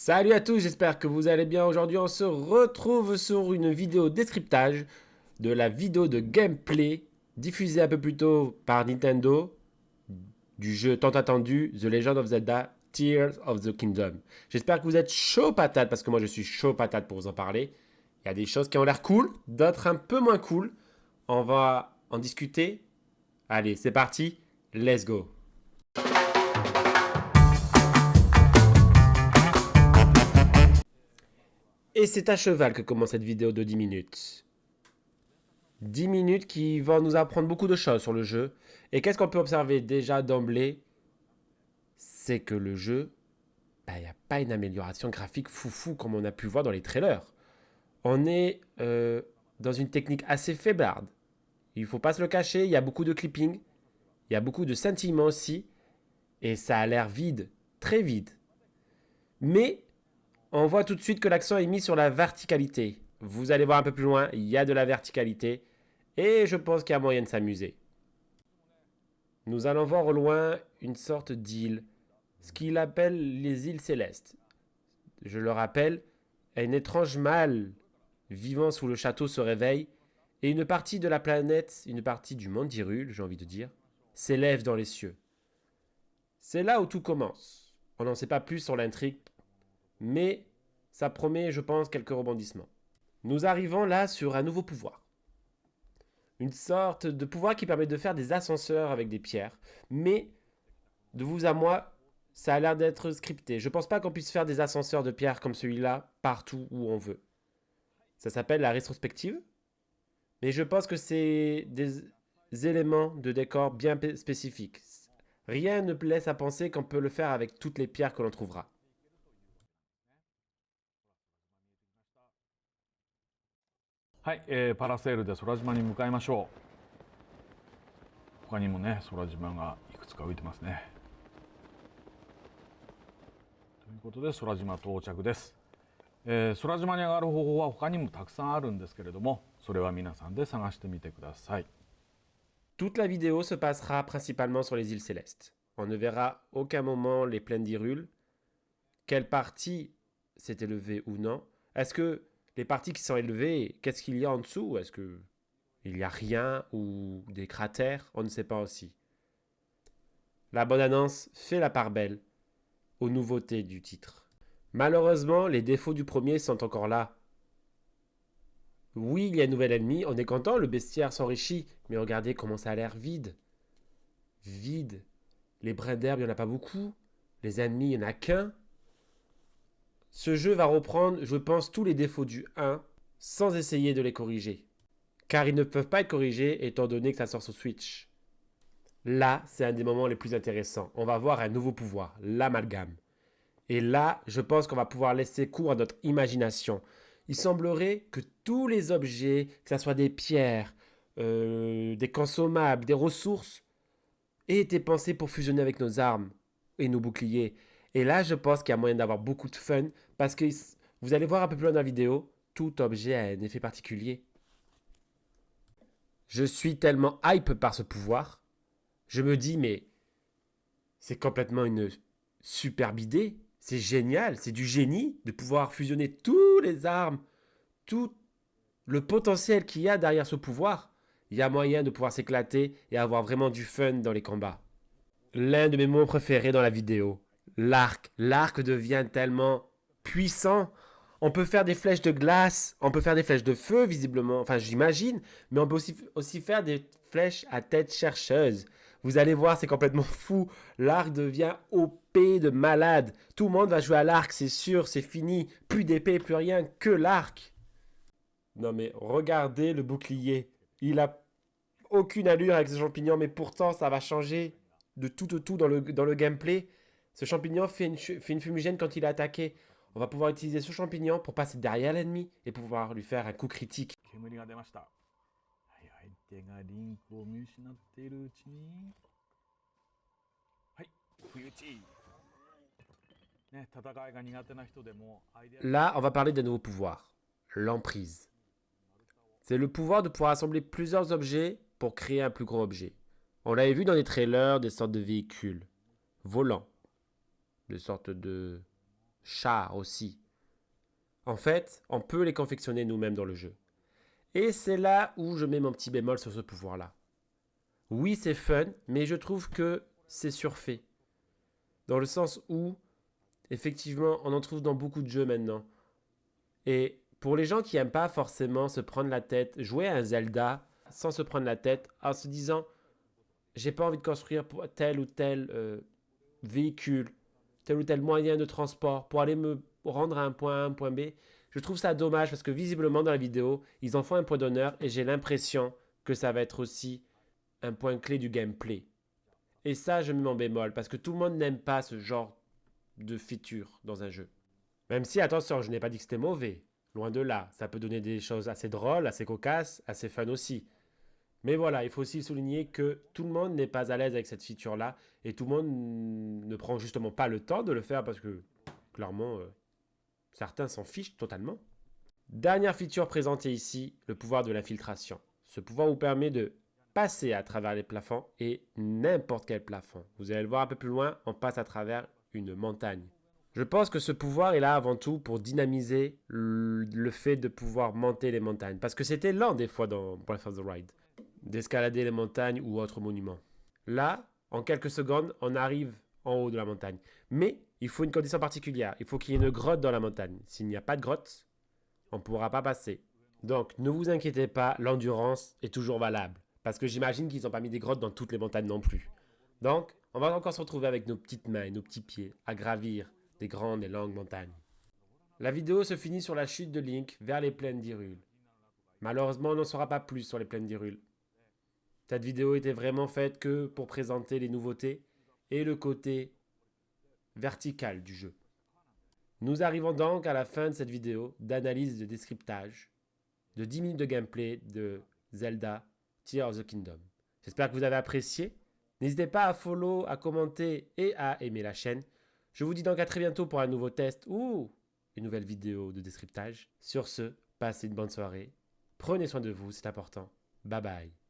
Salut à tous, j'espère que vous allez bien. Aujourd'hui, on se retrouve sur une vidéo décryptage de la vidéo de gameplay diffusée un peu plus tôt par Nintendo du jeu tant attendu The Legend of Zelda Tears of the Kingdom. J'espère que vous êtes chaud patate parce que moi je suis chaud patate pour vous en parler. Il y a des choses qui ont l'air cool, d'autres un peu moins cool. On va en discuter. Allez, c'est parti, let's go. Et c'est à cheval que commence cette vidéo de 10 minutes. 10 minutes qui vont nous apprendre beaucoup de choses sur le jeu. Et qu'est-ce qu'on peut observer déjà d'emblée? C'est que le jeu, il n'y a pas une amélioration graphique foufou comme on a pu voir dans les trailers. On est dans une technique assez faiblarde. Il ne faut pas se le cacher, il y a beaucoup de clipping, il y a beaucoup de scintillements aussi, et ça a l'air vide, très vide. Mais on voit tout de suite que l'accent est mis sur la verticalité. Vous allez voir un peu plus loin, il y a de la verticalité, et je pense qu'il y a moyen de s'amuser. Nous allons voir au loin une sorte d'île, ce qu'il appelle les îles célestes. Je le rappelle, un étrange mâle vivant sous le château se réveille et une partie de la planète, une partie du monde d'Hyrule, j'ai envie de dire, s'élève dans les cieux. C'est là où tout commence. On n'en sait pas plus sur l'intrigue, mais ça promet, je pense, quelques rebondissements. Nous arrivons là sur un nouveau pouvoir. Une sorte de pouvoir qui permet de faire des ascenseurs avec des pierres, mais de vous à moi, ça a l'air d'être scripté. Je pense pas qu'on puisse faire des ascenseurs de pierre comme celui-là partout où on veut. Ça s'appelle la rétrospective, mais je pense que c'est des éléments de décor bien spécifiques. Rien ne laisse à penser qu'on peut le faire avec toutes les pierres que l'on trouvera. はい、パラセールで空島に向かいましょう。他にもね、空島がいくつか浮いてますね。ということで空島到着です。空島に上がる方法は他にもたくさんあるんですけれども、それは皆さんで探してみてください。Toute la vidéo se passera principalement sur les îles célestes. On ne verra aucun moment les plaines d'Hyrule. Quelle partie s'est élevée ou non? Est-ce que les parties qui sont élevées, qu'est-ce qu'il y a en dessous? Est-ce que il n'y a rien ou des cratères? On ne sait pas aussi. La bande-annonce fait la part belle aux nouveautés du titre. Malheureusement, les défauts du premier sont encore là. Oui, il y a un nouvel ennemi, on est content, le bestiaire s'enrichit, mais regardez comment ça a l'air vide. Vide. Les brins d'herbe, il n'y en a pas beaucoup. Les ennemis, il n'y en a qu'un. Ce jeu va reprendre, je pense, tous les défauts du 1 sans essayer de les corriger. Car ils ne peuvent pas être corrigés étant donné que ça sort sur Switch. Là, c'est un des moments les plus intéressants. On va voir un nouveau pouvoir, l'amalgame. Et là, je pense qu'on va pouvoir laisser cours à notre imagination. Il semblerait que tous les objets, que ce soit des pierres, des consommables, des ressources, aient été pensés pour fusionner avec nos armes et nos boucliers. Et là, je pense qu'il y a moyen d'avoir beaucoup de fun parce que vous allez voir un peu plus loin dans la vidéo, tout objet a un effet particulier. Je suis tellement hype par ce pouvoir. Je me dis, mais c'est complètement une superbe idée. C'est génial, c'est du génie de pouvoir fusionner toutes les armes, tout le potentiel qu'il y a derrière ce pouvoir. Il y a moyen de pouvoir s'éclater et avoir vraiment du fun dans les combats. L'un de mes moments préférés dans la vidéo, l'arc. L'arc devient tellement puissant. On peut faire des flèches de glace, on peut faire des flèches de feu, visiblement, enfin j'imagine, mais on peut aussi faire des flèches à tête chercheuse. Vous allez voir, c'est complètement fou. L'arc devient OP de malade. Tout le monde va jouer à l'arc, c'est sûr, c'est fini. Plus d'épée, plus rien, que l'arc. Non mais regardez le bouclier. Il a aucune allure avec ce champignon, mais pourtant ça va changer de tout au tout dans le gameplay. Ce champignon fait une fumigène quand il est attaqué. On va pouvoir utiliser ce champignon pour passer derrière l'ennemi et pouvoir lui faire un coup critique. 煙が出ました。はい、相手がリンクを見失っているうちに、はい、不意打ち。ね、戦いが苦手な人でもアイデア。Là, on va parler d'un nouveau pouvoir, l'emprise. C'est le pouvoir de pouvoir assembler plusieurs objets pour créer un plus gros objet. On l'avait vu dans les trailers, des sortes de véhicules volants, des sortes de chars aussi. En fait, on peut les confectionner nous-mêmes dans le jeu. Et c'est là où je mets mon petit bémol sur ce pouvoir-là. Oui, c'est fun, mais je trouve que c'est surfait. Dans le sens où, effectivement, on en trouve dans beaucoup de jeux maintenant. Et pour les gens qui n'aiment pas forcément se prendre la tête, jouer à un Zelda sans se prendre la tête, en se disant, j'ai pas envie de construire tel ou tel véhicule, tel ou tel moyen de transport pour aller me rendre à un point A, un point B. Je trouve ça dommage parce que visiblement dans la vidéo, ils en font un point d'honneur et j'ai l'impression que ça va être aussi un point clé du gameplay. Et ça, je mets mon bémol parce que tout le monde n'aime pas ce genre de feature dans un jeu. Même si, attention, je n'ai pas dit que c'était mauvais. Loin de là. Ça peut donner des choses assez drôles, assez cocasses, assez fun aussi. Mais voilà, il faut aussi souligner que tout le monde n'est pas à l'aise avec cette feature-là et tout le monde ne prend justement pas le temps de le faire parce que, clairement, certains s'en fichent totalement. Dernière feature présentée ici, le pouvoir de l'infiltration. Ce pouvoir vous permet de passer à travers les plafonds et n'importe quel plafond. Vous allez le voir un peu plus loin, on passe à travers une montagne. Je pense que ce pouvoir est là avant tout pour dynamiser le fait de pouvoir monter les montagnes. Parce que c'était lent des fois dans Breath of the Wild, d'escalader les montagnes ou autres monuments. Là, en quelques secondes, on arrive en haut de la montagne. Mais il faut une condition particulière. Il faut qu'il y ait une grotte dans la montagne. S'il n'y a pas de grotte, on ne pourra pas passer. Donc, ne vous inquiétez pas, l'endurance est toujours valable. Parce que j'imagine qu'ils n'ont pas mis des grottes dans toutes les montagnes non plus. Donc, on va encore se retrouver avec nos petites mains et nos petits pieds à gravir des grandes et longues montagnes. La vidéo se finit sur la chute de Link vers les plaines d'Hyrule. Malheureusement, on n'en saura pas plus sur les plaines d'Hyrule. Cette vidéo était vraiment faite que pour présenter les nouveautés et le côté vertical du jeu. Nous arrivons donc à la fin de cette vidéo d'analyse et de décryptage de 10 minutes de gameplay de Zelda Tears of the Kingdom. J'espère que vous avez apprécié. N'hésitez pas à follow, à commenter et à aimer la chaîne. Je vous dis donc à très bientôt pour un nouveau test ou une nouvelle vidéo de décryptage. Sur ce, passez une bonne soirée. Prenez soin de vous, c'est important. Bye bye.